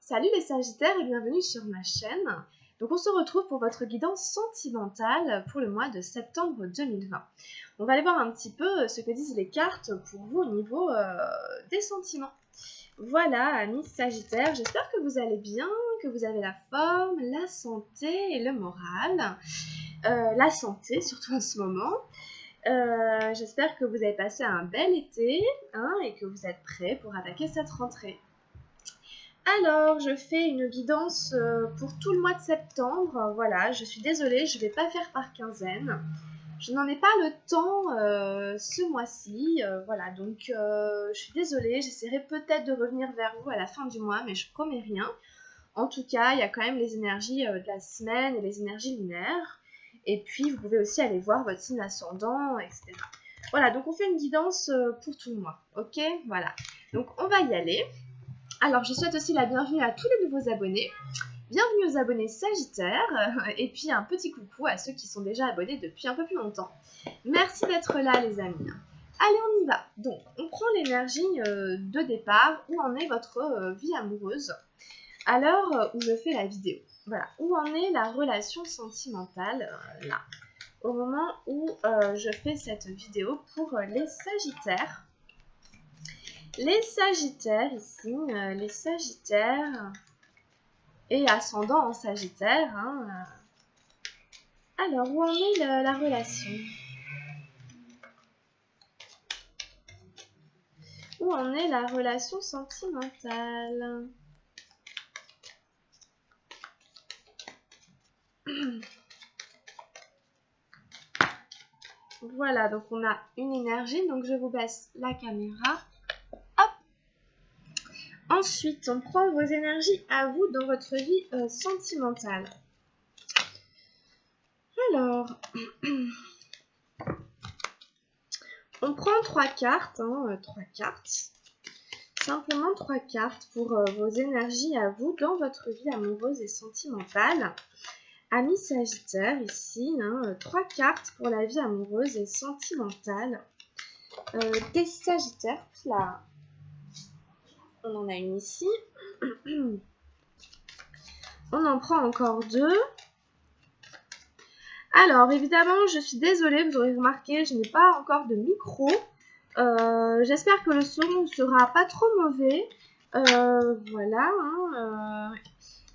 Salut les Sagittaires et bienvenue sur ma chaîne. Donc on se retrouve pour votre guidance sentimentale pour le mois de septembre 2020. On va aller voir un petit peu ce que disent les cartes pour vous au niveau des sentiments. Voilà, amis Sagittaires, j'espère que vous allez bien, que vous avez la forme, la santé et le moral. La santé, surtout en ce moment. J'espère que vous avez passé un bel été et que vous êtes prêts pour attaquer cette rentrée. Alors, je fais une guidance pour tout le mois de septembre. Voilà, je suis désolée, je ne vais pas faire par quinzaine. Je n'en ai pas le temps ce mois-ci. Voilà, donc je suis désolée. J'essaierai peut-être de revenir vers vous à la fin du mois, mais je promets rien. En tout cas, il y a quand même les énergies de la semaine et les énergies lunaires. Et puis, vous pouvez aussi aller voir votre signe ascendant, etc. Voilà, donc on fait une guidance pour tout le mois. Ok, voilà. Donc, on va y aller. Alors, je souhaite aussi la bienvenue à tous les nouveaux abonnés. Bienvenue aux abonnés Sagittaires. Et puis, un petit coucou à ceux qui sont déjà abonnés depuis un peu plus longtemps. Merci d'être là, les amis. Allez, on y va. Donc, on prend l'énergie de départ. Où en est votre vie amoureuse à l'heure où je fais la vidéo? Voilà. Où en est la relation sentimentale là, au moment où je fais cette vidéo pour les Sagittaires. Les Sagittaires ici, les Sagittaires et ascendant en Sagittaire. Alors, où en est la relation? Où en est la relation sentimentale? Voilà, donc on a une énergie, donc je vous baisse la caméra. Hop. Ensuite, on prend vos énergies à vous dans votre vie sentimentale. Alors, on prend 3 cartes, 3 cartes. Simplement 3 cartes pour vos énergies à vous dans votre vie amoureuse et sentimentale. Amis Sagittaire, ici, 3 cartes pour la vie amoureuse et sentimentale des Sagittaires. Là, on en a une ici. On en prend encore 2. Alors, évidemment, je suis désolée, vous aurez remarqué, je n'ai pas encore de micro. J'espère que le son ne sera pas trop mauvais. Voilà.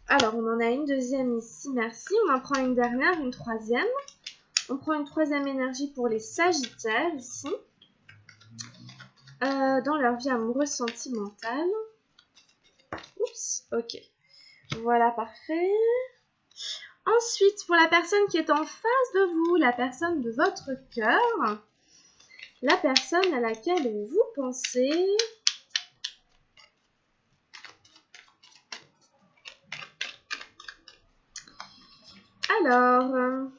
Alors, on en a une deuxième ici, merci. On en prend une dernière, une troisième. On prend une troisième énergie pour les Sagittaires, ici. Dans leur vie amoureuse sentimentale. Oups, ok. Voilà, parfait. Ensuite, pour la personne qui est en face de vous, la personne de votre cœur, la personne à laquelle vous pensez. Alors,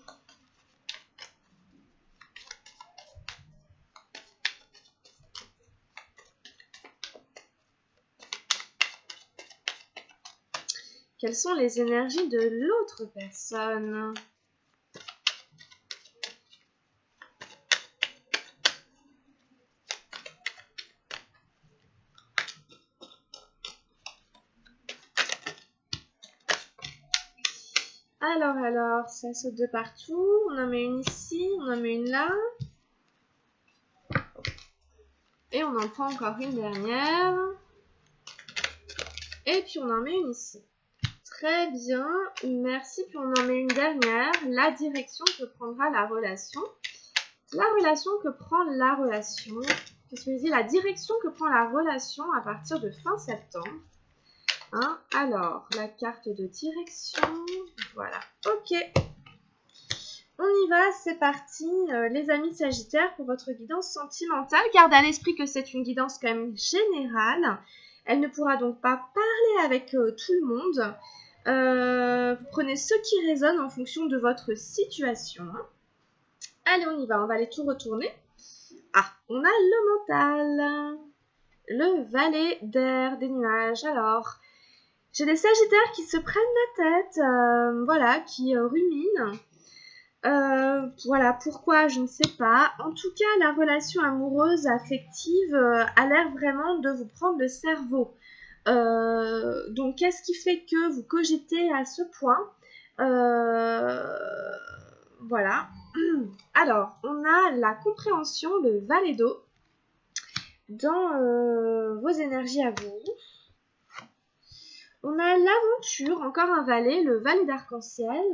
quelles sont les énergies de l'autre personne? Alors, ça saute de partout. On en met une ici, on en met une là. Et on en prend encore une dernière. Et puis on en met une ici. Très bien, merci. Puis on en met une dernière. La direction que prendra la relation. La relation que prend la relation. Qu'est-ce que je dis? La direction que prend la relation à partir de fin septembre. Alors, la carte de direction. Voilà, ok. On y va, c'est parti, les amis Sagittaires, pour votre guidance sentimentale. Gardez à l'esprit que c'est une guidance quand même générale. Elle ne pourra donc pas parler avec tout le monde. Vous prenez ce qui résonne en fonction de votre situation. Allez, on y va, on va aller tout retourner. On a le mental. Le valet d'air, des nuages. Alors, j'ai des Sagittaires qui se prennent la tête, voilà, qui ruminent. Voilà, pourquoi, je ne sais pas. En tout cas, la relation amoureuse, affective, a l'air vraiment de vous prendre le cerveau. Donc, qu'est-ce qui fait que vous cogitez à ce point? Voilà. Alors, on a la compréhension, le valet d'eau dans vos énergies à vous. On a l'aventure, encore un valet, le valet d'arc-en-ciel.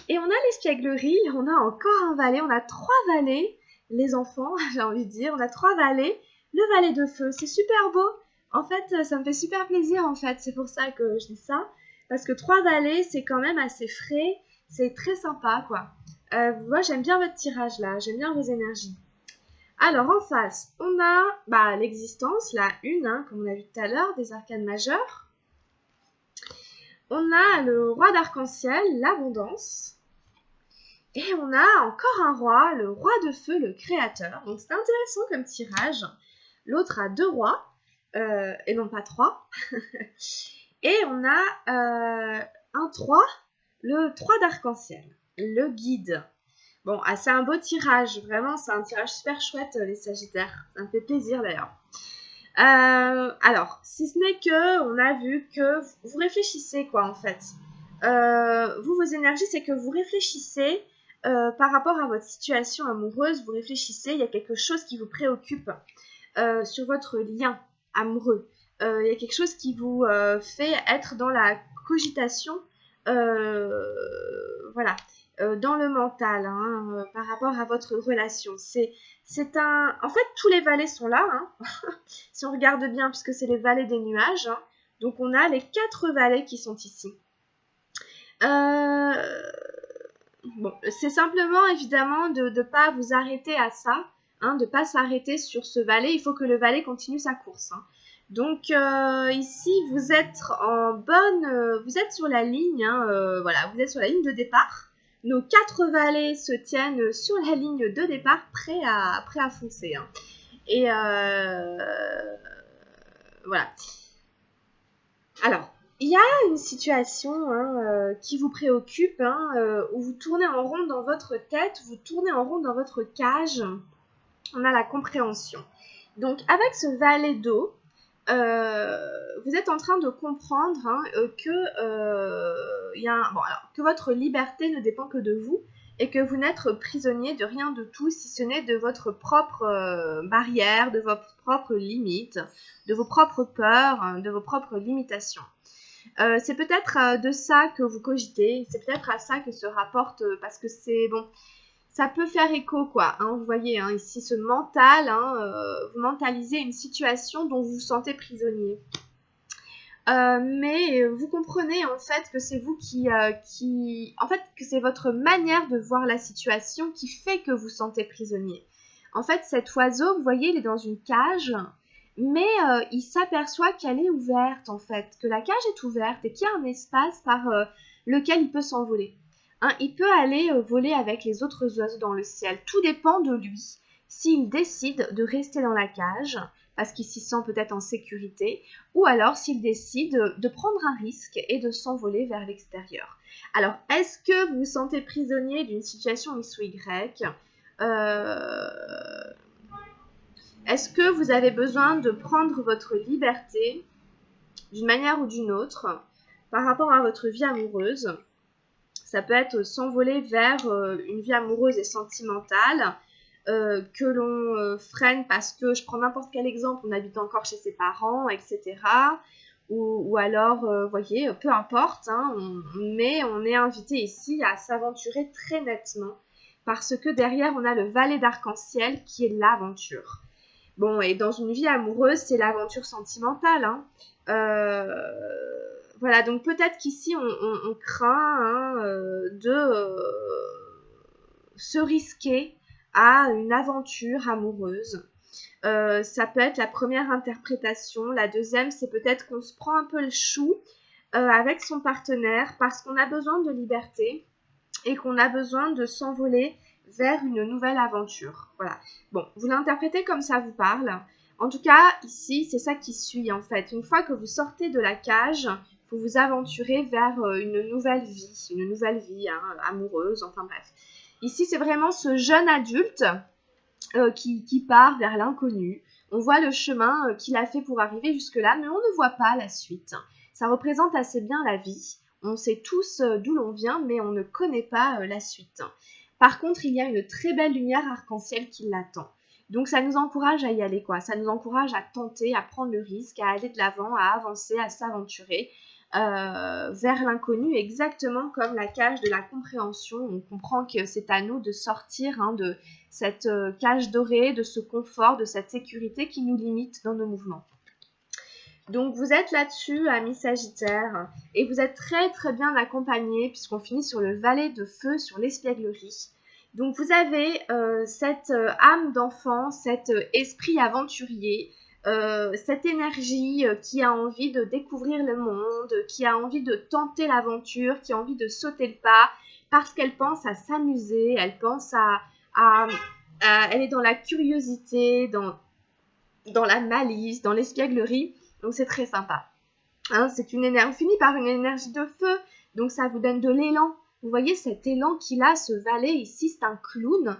Et on a l'espièglerie, on a encore un valet, on a 3 valets, les enfants, j'ai envie de dire, on a 3 valets, le valet de feu, c'est super beau. En fait, ça me fait super plaisir, en fait, c'est pour ça que je dis ça. Parce que 3 valets, c'est quand même assez frais, c'est très sympa, quoi. Moi, j'aime bien votre tirage, là, j'aime bien vos énergies. Alors, en face, on a l'existence, la une, hein, comme on a vu tout à l'heure, des arcanes majeures. On a le roi d'arc-en-ciel, l'abondance. Et on a encore un roi, le roi de feu, le créateur. Donc c'est intéressant comme tirage. L'autre a 2 rois, et non pas 3. Et on a un 3, le 3 d'arc-en-ciel, le guide. Bon, c'est un beau tirage, vraiment, c'est un tirage super chouette, les Sagittaires. Ça me fait plaisir d'ailleurs. Alors, si ce n'est que, on a vu que vous réfléchissez, quoi, en fait. Vos énergies, c'est que vous réfléchissez par rapport à votre situation amoureuse, vous réfléchissez, il y a quelque chose qui vous préoccupe sur votre lien amoureux. Il y a quelque chose qui vous fait être dans la cogitation, voilà, dans le mental, hein, par rapport à votre relation. En fait, tous les valets sont là, hein, si on regarde bien, puisque c'est les valets des nuages. Hein. Donc, on a les 4 valets qui sont ici. Bon, c'est simplement, évidemment, de ne pas vous arrêter à ça, hein, de ne pas s'arrêter sur ce valet. Il faut que le valet continue sa course. Hein. Donc, ici, vous êtes vous êtes sur la ligne, hein, voilà, vous êtes sur la ligne de départ. Nos 4 valets se tiennent sur la ligne de départ, prêts à foncer. Hein. Et voilà. Alors, il y a une situation hein, qui vous préoccupe, hein, où vous tournez en rond dans votre tête, vous tournez en rond dans votre cage. On a la compréhension. Donc, avec ce valet d'eau, vous êtes en train de comprendre hein, que votre liberté ne dépend que de vous et que vous n'êtes prisonnier de rien de tout, si ce n'est de votre propre barrière, de votre propre limite, de vos propres peurs, de vos propres limitations. C'est peut-être de ça que vous cogitez, c'est peut-être à ça que se rapporte, parce que c'est bon, ça peut faire écho, quoi. Hein, vous voyez, hein, ici, ce mental, hein, vous mentalisez une situation dont vous vous sentez prisonnier. Mais vous comprenez en fait que c'est vous en fait, que c'est votre manière de voir la situation qui fait que vous sentez prisonnier. En fait, cet oiseau, vous voyez, il est dans une cage, mais il s'aperçoit qu'elle est ouverte, en fait, que la cage est ouverte et qu'il y a un espace par lequel il peut s'envoler. Hein, il peut aller voler avec les autres oiseaux dans le ciel. Tout dépend de lui. S'il décide de rester dans la cage, parce qu'il s'y sent peut-être en sécurité, ou alors s'il décide de prendre un risque et de s'envoler vers l'extérieur. Alors, est-ce que vous vous sentez prisonnier d'une situation X ou Y ? Est-ce que vous avez besoin de prendre votre liberté d'une manière ou d'une autre par rapport à votre vie amoureuse ? Ça peut être s'envoler vers une vie amoureuse et sentimentale que l'on freine parce que, je prends n'importe quel exemple, on habite encore chez ses parents, etc. Ou alors, voyez, peu importe, hein, mais on est invité ici à s'aventurer très nettement parce que derrière, on a le valet d'arc-en-ciel qui est l'aventure. Bon, et dans une vie amoureuse, c'est l'aventure sentimentale, hein. Voilà, donc peut-être qu'ici, on craint hein, de se risquer à une aventure amoureuse. Ça peut être la première interprétation. La deuxième, c'est peut-être qu'on se prend un peu le chou avec son partenaire parce qu'on a besoin de liberté et qu'on a besoin de s'envoler vers une nouvelle aventure. Voilà. Bon, vous l'interprétez comme ça vous parle. En tout cas, ici, c'est ça qui suit en fait. Une fois que vous sortez de la cage, vous vous aventurez vers une nouvelle vie hein, amoureuse, enfin bref. Ici, c'est vraiment ce jeune adulte qui part vers l'inconnu. On voit le chemin qu'il a fait pour arriver jusque-là, mais on ne voit pas la suite. Ça représente assez bien la vie. On sait tous d'où l'on vient, mais on ne connaît pas la suite. Par contre, il y a une très belle lumière arc-en-ciel qui l'attend. Donc ça nous encourage à y aller, quoi. Ça nous encourage à tenter, à prendre le risque, à aller de l'avant, à avancer, à s'aventurer vers l'inconnu, exactement comme la cage de la compréhension. On comprend que c'est à nous de sortir de cette cage dorée, de ce confort, de cette sécurité qui nous limite dans nos mouvements. Donc vous êtes là-dessus, amis Sagittaires, et vous êtes très très bien accompagnés puisqu'on finit sur le valet de feu, sur l'espièglerie. Donc vous avez cette âme d'enfant, cet esprit aventurier, cette énergie qui a envie de découvrir le monde, qui a envie de tenter l'aventure, qui a envie de sauter le pas, parce qu'elle pense à s'amuser, elle pense elle est dans la curiosité, dans la malice, dans l'espièglerie. Donc c'est très sympa. C'est une énergie, finie par une énergie de feu, donc ça vous donne de l'élan. Vous voyez cet élan qu'il a, ce valet ici, c'est un clown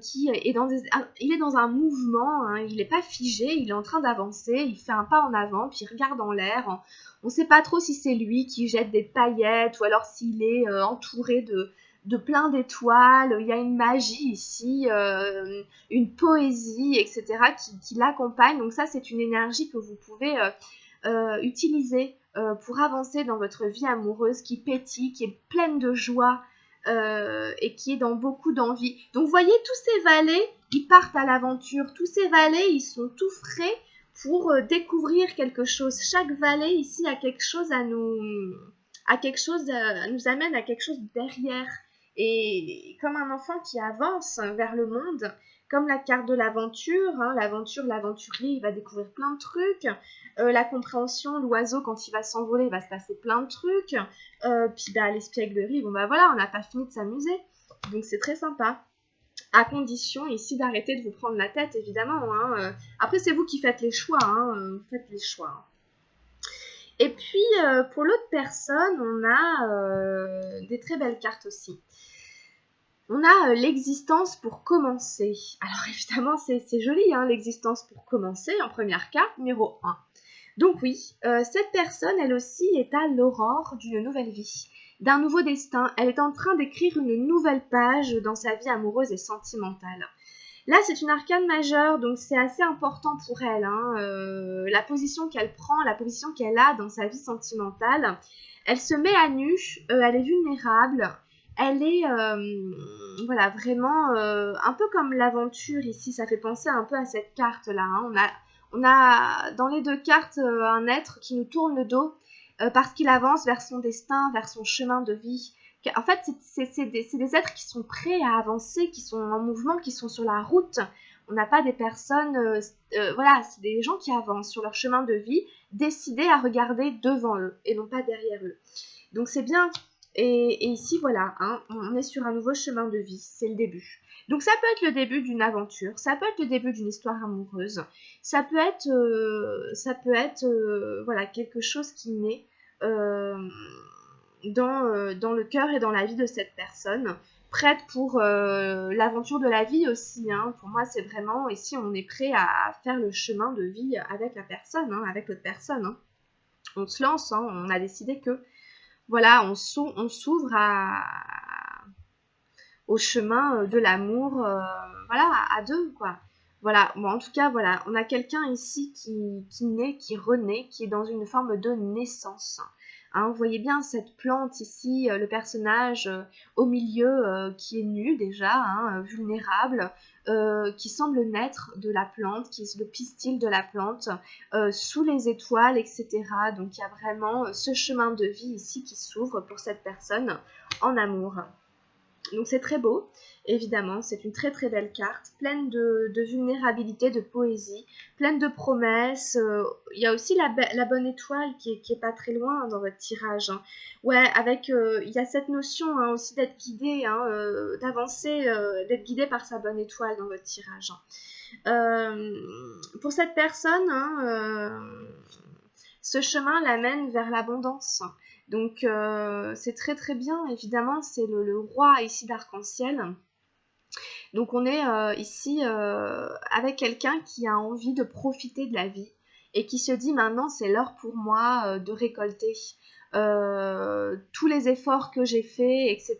qui est il est dans un mouvement, il n'est pas figé, il est en train d'avancer, il fait un pas en avant, puis il regarde en l'air. On ne sait pas trop si c'est lui qui jette des paillettes ou alors s'il est entouré de plein d'étoiles. Il y a une magie ici, une poésie, etc. qui l'accompagne. Donc ça, c'est une énergie que vous pouvez utiliser pour avancer dans votre vie amoureuse qui pétille, qui est pleine de joie et qui est dans beaucoup d'envie. Donc vous voyez, tous ces valets, ils partent à l'aventure. Tous ces valets, ils sont tout frais pour découvrir quelque chose. Chaque valet ici a quelque chose nous amène à quelque chose derrière. Et comme un enfant qui avance vers le monde, comme la carte de l'aventure, l'aventurier, il va découvrir plein de trucs. La compréhension, l'oiseau, quand il va s'envoler, il va se passer plein de trucs. Puis l'espièglerie, bon bah voilà, on n'a pas fini de s'amuser. Donc c'est très sympa. À condition ici d'arrêter de vous prendre la tête, évidemment. Après, c'est vous qui faites les choix. Vous faites les choix. Et puis, pour l'autre personne, on a des très belles cartes aussi. On a l'existence pour commencer. Alors évidemment, c'est joli, l'existence pour commencer, en première carte, numéro 1. Donc oui, cette personne, elle aussi, est à l'aurore d'une nouvelle vie, d'un nouveau destin. Elle est en train d'écrire une nouvelle page dans sa vie amoureuse et sentimentale. Là, c'est une arcane majeure, donc c'est assez important pour elle. La position qu'elle prend, la position qu'elle a dans sa vie sentimentale. Elle se met à nu, elle est vulnérable. Elle est voilà, vraiment un peu comme l'aventure ici. Ça fait penser un peu à cette carte-là. On a dans les deux cartes un être qui nous tourne le dos parce qu'il avance vers son destin, vers son chemin de vie. En fait, c'est des êtres qui sont prêts à avancer, qui sont en mouvement, qui sont sur la route. On n'a pas des personnes, voilà, c'est des gens qui avancent sur leur chemin de vie, décidés à regarder devant eux et non pas derrière eux. Donc c'est bien. Et ici, voilà, on est sur un nouveau chemin de vie, c'est le début. Donc ça peut être le début d'une aventure, ça peut être le début d'une histoire amoureuse, ça peut être voilà, quelque chose qui naît dans le cœur et dans la vie de cette personne, prête pour l'aventure de la vie aussi. Pour moi, c'est vraiment, ici, on est prêt à faire le chemin de vie avec la personne, avec l'autre personne. On se lance, on a décidé que voilà, on s'ouvre au chemin de l'amour, voilà, à deux, quoi. Voilà, bon, en tout cas, voilà, on a quelqu'un ici qui naît, qui renaît, qui est dans une forme de naissance. Vous voyez bien cette plante ici, le personnage au milieu qui est nu déjà, vulnérable, qui semble naître de la plante, qui est le pistil de la plante, sous les étoiles, etc. Donc il y a vraiment ce chemin de vie ici qui s'ouvre pour cette personne en amour. Donc c'est très beau, évidemment, c'est une très très belle carte, pleine de vulnérabilité, de poésie, pleine de promesses. Il y a aussi la bonne étoile qui est pas très loin dans votre tirage. Ouais, avec il y a cette notion aussi d'être guidé, d'avancer, d'être guidé par sa bonne étoile dans votre tirage. Pour cette personne, ce chemin l'amène vers l'abondance. Donc c'est très très bien, évidemment, c'est le roi ici d'arc-en-ciel. Donc on est ici avec quelqu'un qui a envie de profiter de la vie et qui se dit maintenant c'est l'heure pour moi de récolter tous les efforts que j'ai faits, etc.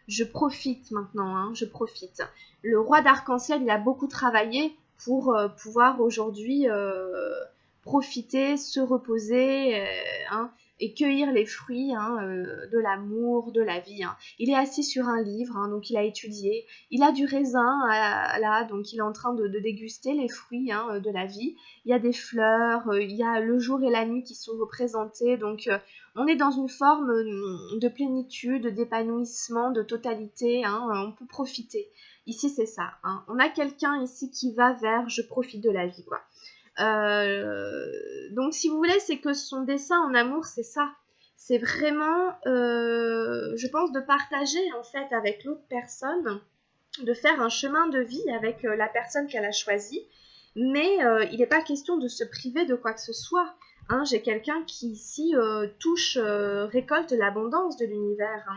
Je profite maintenant, hein, je profite. Le roi d'arc-en-ciel, il a beaucoup travaillé pour pouvoir aujourd'hui profiter, se reposer, hein, et cueillir les fruits, hein, de l'amour, de la vie, hein. Il est assis sur un livre, hein, donc il a étudié. Il a du raisin là, donc il est en train de déguster les fruits, hein, de la vie. Il y a des fleurs, il y a le jour et la nuit qui sont représentés, donc on est dans une forme de plénitude, d'épanouissement, de totalité, hein, on peut profiter. Ici, c'est ça, hein. On a quelqu'un ici qui va vers « je profite de la vie », quoi. Donc, si vous voulez, c'est que son dessein en amour, c'est ça. C'est vraiment, je pense, de partager, en fait, avec l'autre personne, de faire un chemin de vie avec la personne qu'elle a choisie. Mais il n'est pas question de se priver de quoi que ce soit. Hein, j'ai quelqu'un qui ici récolte l'abondance de l'univers.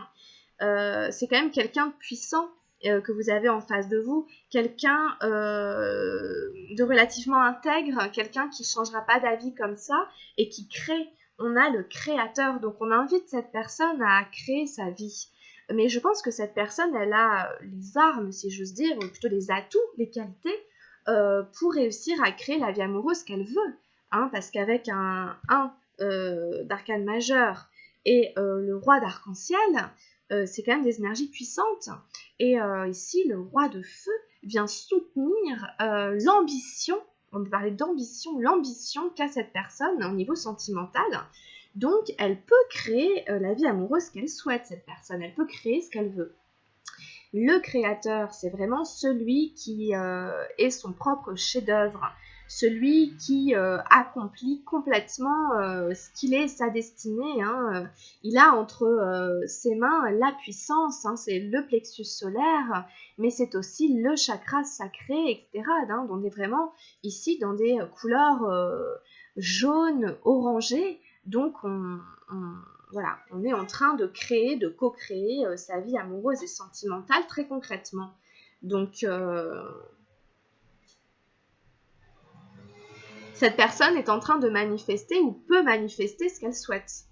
Hein. C'est quand même quelqu'un de puissant que vous avez en face de vous, quelqu'un de relativement intègre, quelqu'un qui ne changera pas d'avis comme ça et qui crée. On a le créateur, donc on invite cette personne à créer sa vie. Mais je pense que cette personne, elle a les armes, si j'ose dire, ou plutôt les atouts, les qualités, pour réussir à créer la vie amoureuse qu'elle veut. Hein, parce qu'avec un 1 d'arcane majeur et le roi d'arc-en-ciel, c'est quand même des énergies puissantes. Et ici, le roi de feu vient soutenir l'ambition, on peut parler d'ambition, l'ambition qu'a cette personne au niveau sentimental. Donc, elle peut créer la vie amoureuse qu'elle souhaite, cette personne. Elle peut créer ce qu'elle veut. Le créateur, c'est vraiment celui qui est son propre chef-d'œuvre, celui qui accomplit complètement ce qu'il est, sa destinée. Hein. Il a entre ses mains la puissance, hein, c'est le plexus solaire, mais c'est aussi le chakra sacré, etc. Hein. On est vraiment ici dans des couleurs jaunes, orangées, donc voilà, on est en train de créer, de co-créer sa vie amoureuse et sentimentale très concrètement. Donc, cette personne est en train de manifester ou peut manifester ce qu'elle souhaite.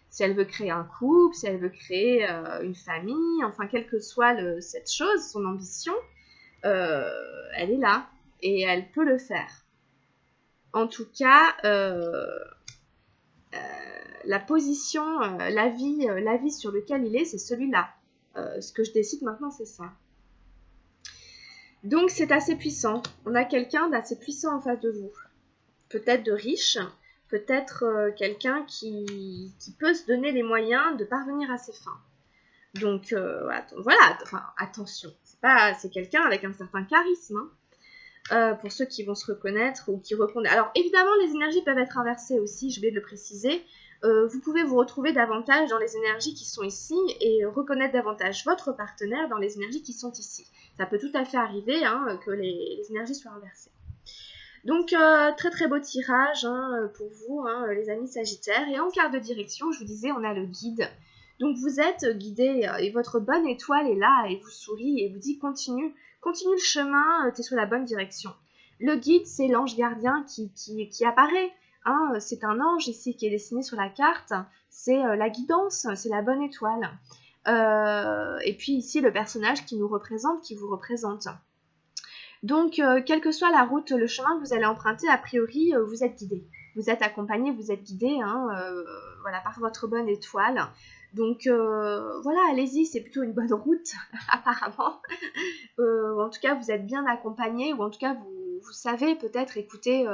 Si elle veut créer un couple, si elle veut créer une famille, enfin, quelle que soit cette chose, son ambition, elle est là et elle peut le faire. En tout cas, la position, la vie sur lequel il est, c'est celui-là. Ce que je décide maintenant, c'est ça. Donc, c'est assez puissant. On a quelqu'un d'assez puissant en face de vous. Peut-être de riche, peut-être quelqu'un qui peut se donner les moyens de parvenir à ses fins. Donc, voilà, enfin, attention. C'est quelqu'un avec un certain charisme, hein. Pour ceux qui vont se reconnaître ou qui reconnaissent. Alors, évidemment, les énergies peuvent être inversées aussi, je vais le préciser. Vous pouvez vous retrouver davantage dans les énergies qui sont ici et reconnaître davantage votre partenaire dans les énergies qui sont ici. Ça peut tout à fait arriver, hein, que les énergies soient inversées. Donc, très très beau tirage, hein, pour vous, hein, les amis sagittaires. Et en carte de direction, je vous disais, on a le guide. Donc, vous êtes guidé et votre bonne étoile est là et vous sourit et vous dit continue le chemin, tu es sur la bonne direction. Le guide, c'est l'ange gardien qui apparaît. Hein, c'est un ange ici qui est dessiné sur la carte. C'est la guidance, c'est la bonne étoile. Et puis ici, le personnage qui nous représente, qui vous représente. Donc, quelle que soit la route, le chemin que vous allez emprunter, a priori, vous êtes guidé. Vous êtes accompagné, vous êtes guidé, hein, voilà, par votre bonne étoile. Donc, voilà, allez-y, c'est plutôt une bonne route, apparemment. En tout cas, vous êtes bien accompagné, ou en tout cas, vous savez peut-être écouter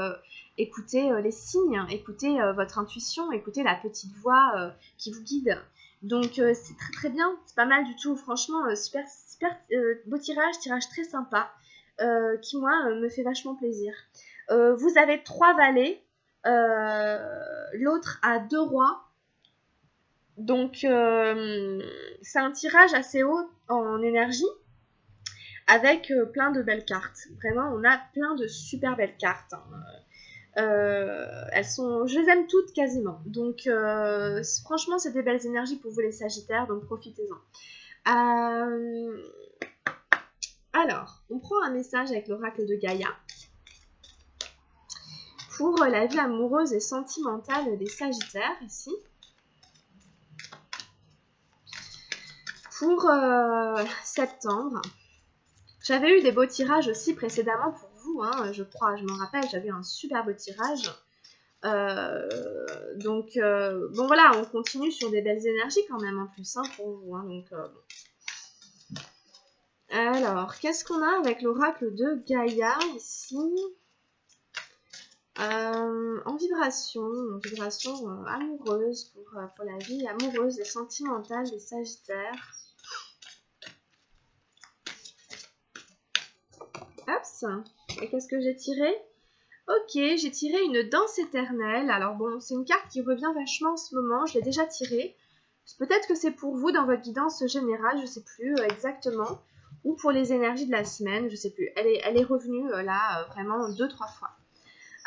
les signes, écouter votre intuition, écouter la petite voix qui vous guide. Donc, c'est très très bien, c'est pas mal du tout. Franchement, super, super beau tirage très sympa. Qui, moi, me fait vachement plaisir. Vous avez 3 valets, l'autre a 2 rois. Donc, c'est un tirage assez haut en énergie, avec plein de belles cartes. Vraiment, on a plein de super belles cartes. Hein. Je les aime toutes quasiment. Donc, franchement, c'est des belles énergies pour vous les Sagittaires, donc profitez-en. Alors, on prend un message avec l'oracle de Gaïa pour la vie amoureuse et sentimentale des Sagittaires, ici. Pour septembre. J'avais eu des beaux tirages aussi précédemment pour vous, hein, je crois, je m'en rappelle, j'avais eu un super beau tirage. Donc, bon voilà, on continue sur des belles énergies quand même en plus, hein, pour vous. Hein, donc, bon. Alors, qu'est-ce qu'on a avec l'oracle de Gaïa ici? En vibration amoureuse pour la vie amoureuse et sentimentale des Sagittaires. Hops. Et qu'est-ce que j'ai tiré? Ok, j'ai tiré une danse éternelle. Alors bon, c'est une carte qui revient vachement en ce moment, je l'ai déjà tirée. Peut-être que c'est pour vous dans votre guidance générale, je ne sais plus exactement. Ou pour les énergies de la semaine, je ne sais plus. Elle est revenue là vraiment 2-3 fois.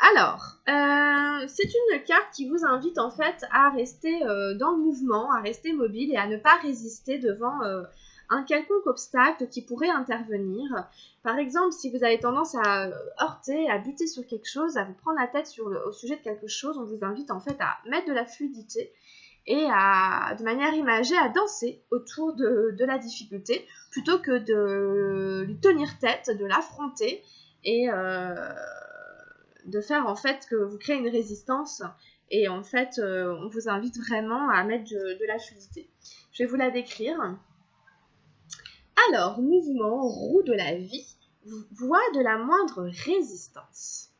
Alors, c'est une carte qui vous invite en fait à rester dans le mouvement, à rester mobile et à ne pas résister devant un quelconque obstacle qui pourrait intervenir. Par exemple, si vous avez tendance à heurter, à buter sur quelque chose, à vous prendre la tête au sujet de quelque chose, on vous invite en fait à mettre de la fluidité et de manière imagée, à danser autour de la difficulté plutôt que de lui tenir tête, de l'affronter et de faire en fait que vous créez une résistance et en fait on vous invite vraiment à mettre de la fluidité. Je vais vous la décrire. Alors, mouvement, roue de la vie, voie de la moindre résistance.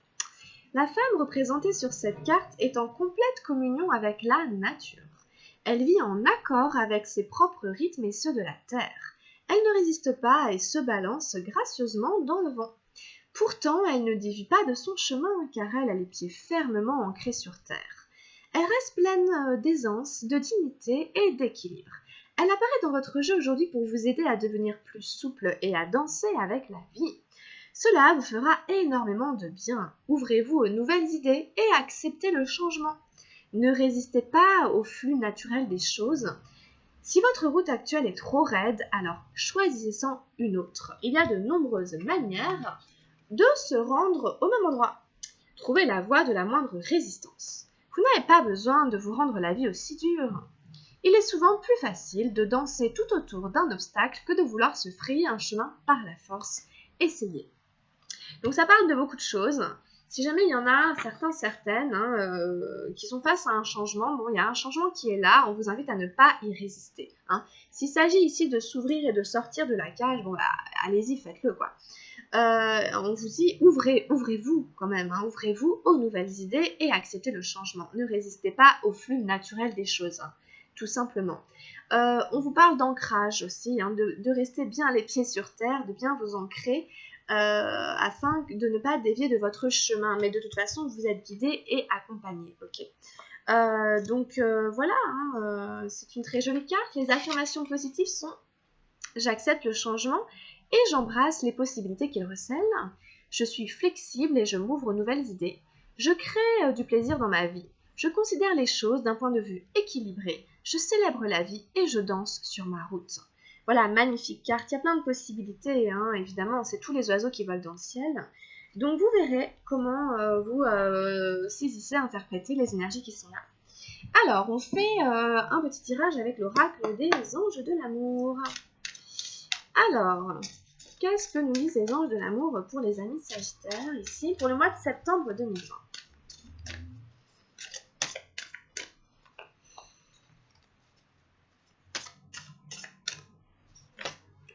La femme représentée sur cette carte est en complète communion avec la nature. Elle vit en accord avec ses propres rythmes et ceux de la terre. Elle ne résiste pas et se balance gracieusement dans le vent. Pourtant, elle ne dévie pas de son chemin car elle a les pieds fermement ancrés sur terre. Elle reste pleine d'aisance, de dignité et d'équilibre. Elle apparaît dans votre jeu aujourd'hui pour vous aider à devenir plus souple et à danser avec la vie. Cela vous fera énormément de bien. Ouvrez-vous aux nouvelles idées et acceptez le changement. Ne résistez pas au flux naturel des choses. Si votre route actuelle est trop raide, alors choisissez-en une autre. Il y a de nombreuses manières de se rendre au même endroit. Trouvez la voie de la moindre résistance. Vous n'avez pas besoin de vous rendre la vie aussi dure. Il est souvent plus facile de danser tout autour d'un obstacle que de vouloir se frayer un chemin par la force. Essayez. Donc ça parle de beaucoup de choses. Si jamais il y en a certaines qui sont face à un changement, bon, il y a un changement qui est là, on vous invite à ne pas y résister. Hein. S'il s'agit ici de s'ouvrir et de sortir de la cage, bon, bah, allez-y, faites-le, quoi. On vous dit, ouvrez-vous quand même, hein, ouvrez-vous aux nouvelles idées et acceptez le changement. Ne résistez pas au flux naturel des choses, hein, tout simplement. On vous parle d'ancrage aussi, hein, de rester bien les pieds sur terre, de bien vous ancrer, afin de ne pas dévier de votre chemin. Mais de toute façon, vous êtes guidé et accompagné, ok. Donc voilà, hein, c'est une très jolie carte. Les affirmations positives sont « J'accepte le changement et j'embrasse les possibilités qu'il recèle. Je suis flexible et je m'ouvre aux nouvelles idées. Je crée du plaisir dans ma vie. Je considère les choses d'un point de vue équilibré. Je célèbre la vie et je danse sur ma route. » Voilà, magnifique carte. Il y a plein de possibilités, hein, évidemment. C'est tous les oiseaux qui volent dans le ciel. Donc vous verrez comment vous saisissez, interprétez les énergies qui sont là. Alors, on fait un petit tirage avec l'oracle des anges de l'amour. Alors, qu'est-ce que nous disent les anges de l'amour pour les amis Sagittaires ici pour le mois de septembre 2020?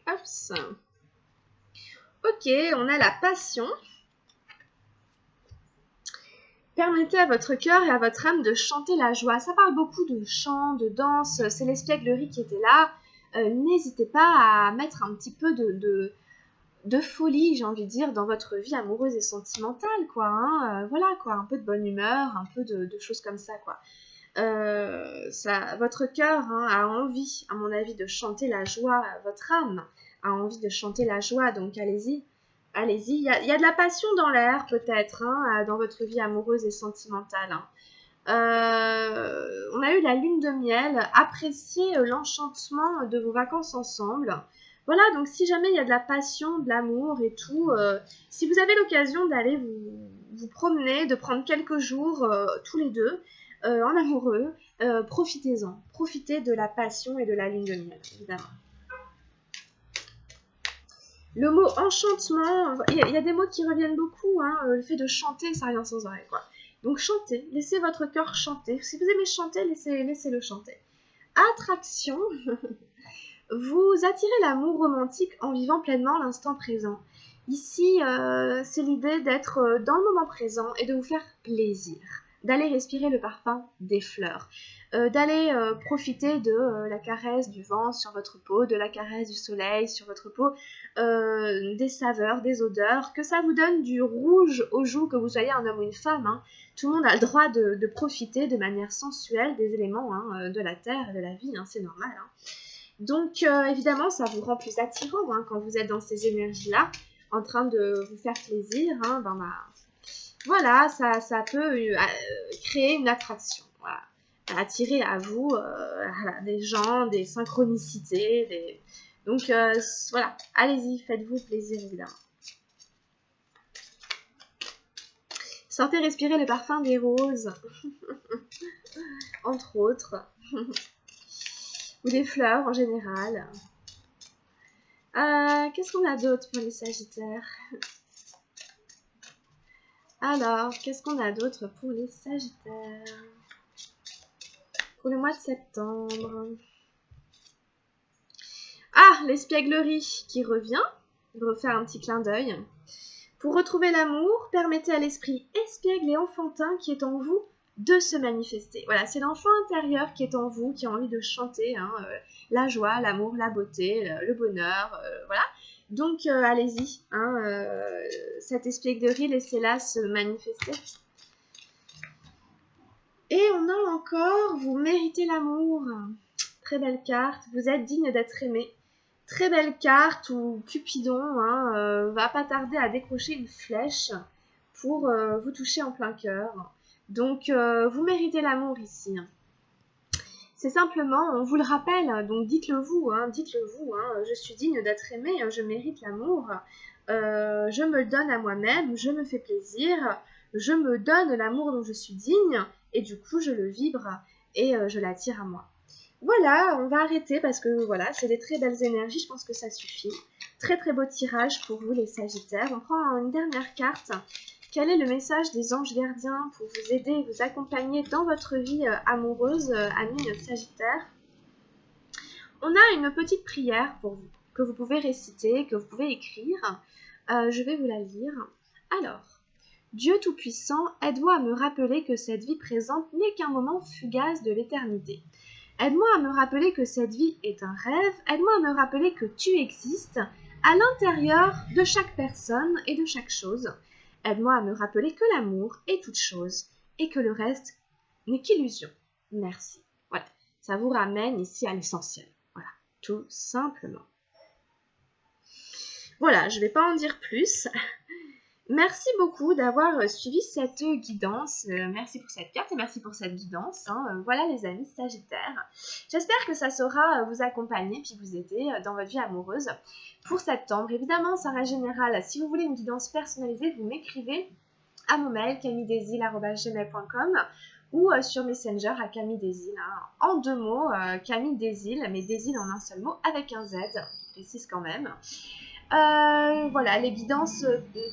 Hops. Ok, on a la passion. Permettez à votre cœur et à votre âme de chanter la joie. Ça parle beaucoup de chant, de danse. C'est l'espièglerie qui était là. N'hésitez pas à mettre un petit peu de folie, j'ai envie de dire, dans votre vie amoureuse et sentimentale, quoi. Hein. Voilà, quoi. Un peu de bonne humeur, un peu de choses comme ça, quoi. Votre cœur a envie, à mon avis, de chanter la joie. Votre âme a envie de chanter la joie, donc allez-y. Allez-y, il y a de la passion dans l'air peut-être, hein, dans votre vie amoureuse et sentimentale. Hein. On a eu la lune de miel, appréciez l'enchantement de vos vacances ensemble. Voilà, donc si jamais il y a de la passion, de l'amour et tout, si vous avez l'occasion d'aller vous promener, de prendre quelques jours tous les deux en amoureux, profitez-en. Profitez de la passion et de la lune de miel, évidemment. Le mot enchantement, il y a des mots qui reviennent beaucoup, hein, le fait de chanter, ça n'a rien sans oreille, quoi. Donc chantez, laissez votre cœur chanter. Si vous aimez chanter, laissez-le chanter. Attraction, vous attirez l'amour romantique en vivant pleinement l'instant présent. Ici, c'est l'idée d'être dans le moment présent et de vous faire plaisir, d'aller respirer le parfum des fleurs, d'aller profiter de la caresse du vent sur votre peau, de la caresse du soleil sur votre peau, des saveurs, des odeurs, que ça vous donne du rouge aux joues, que vous soyez un homme ou une femme, hein. Tout le monde a le droit de profiter de manière sensuelle des éléments hein, de la terre et de la vie, hein, c'est normal. Hein. Donc évidemment, ça vous rend plus attirant hein, quand vous êtes dans ces énergies-là, en train de vous faire plaisir. Hein, voilà, ça peut créer une attraction. Voilà. Attirer à vous des gens, des synchronicités. Donc voilà, allez-y, faites-vous plaisir évidemment. Sortez respirer le parfum des roses, entre autres, ou des fleurs en général. Qu'est-ce qu'on a d'autre pour les Sagittaires? Alors, qu'est-ce qu'on a d'autre pour les Sagittaires? Pour le mois de septembre. Ah, l'espièglerie qui revient. Je vais refaire un petit clin d'œil. Pour retrouver l'amour, permettez à l'esprit espiègle et enfantin qui est en vous de se manifester. Voilà, c'est l'enfant intérieur qui est en vous, qui a envie de chanter hein, la joie, l'amour, la beauté, le bonheur, voilà. Donc allez-y, hein, cette espièglerie, laissez-la se manifester. Et on a encore, vous méritez l'amour. Très belle carte, vous êtes digne d'être aimé. Très belle carte où Cupidon hein, va pas tarder à décrocher une flèche pour vous toucher en plein cœur. Donc vous méritez l'amour ici. C'est simplement, on vous le rappelle, donc dites-le vous, hein, je suis digne d'être aimé, je mérite l'amour, je me le donne à moi-même, je me fais plaisir, je me donne l'amour dont je suis digne, et du coup je le vibre et je l'attire à moi. Voilà, on va arrêter parce que voilà, c'est des très belles énergies, je pense que ça suffit. Très très beau tirage pour vous les Sagittaires. On prend une dernière carte. Quel est le message des anges gardiens pour vous aider et vous accompagner dans votre vie amoureuse, amis Sagittaires? On a une petite prière pour vous, que vous pouvez réciter, que vous pouvez écrire. Je vais vous la lire. Alors, Dieu Tout-Puissant, aide-moi à me rappeler que cette vie présente n'est qu'un moment fugace de l'éternité. Aide-moi à me rappeler que cette vie est un rêve. Aide-moi à me rappeler que tu existes à l'intérieur de chaque personne et de chaque chose. Aide-moi à me rappeler que l'amour est toute chose et que le reste n'est qu'illusion. Merci. Voilà, ça vous ramène ici à l'essentiel. Voilà, tout simplement. Voilà, je ne vais pas en dire plus. Merci beaucoup d'avoir suivi cette guidance. Merci pour cette carte et merci pour cette guidance. Hein. Voilà les amis Sagittaires. J'espère que ça saura vous accompagner puis vous aider dans votre vie amoureuse pour septembre. Évidemment, ça reste général. Si vous voulez une guidance personnalisée, vous m'écrivez à mon mail camilledesil@gmail.com ou sur Messenger à Camille Desil. Hein. En 2 mots, Camille Desil, mais Desil en un seul mot avec un Z. Je précise quand même. Voilà, les guidances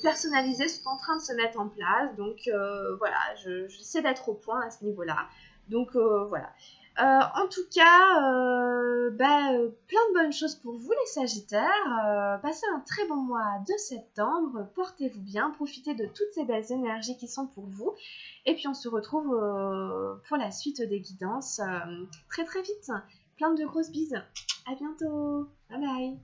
personnalisées sont en train de se mettre en place, donc voilà, j'essaie d'être au point à ce niveau-là. Donc voilà. En tout cas, plein de bonnes choses pour vous les Sagittaires. Passez un très bon mois de septembre, portez-vous bien, profitez de toutes ces belles énergies qui sont pour vous. Et puis on se retrouve pour la suite des guidances très très vite. Plein de grosses bises. À bientôt. Bye bye.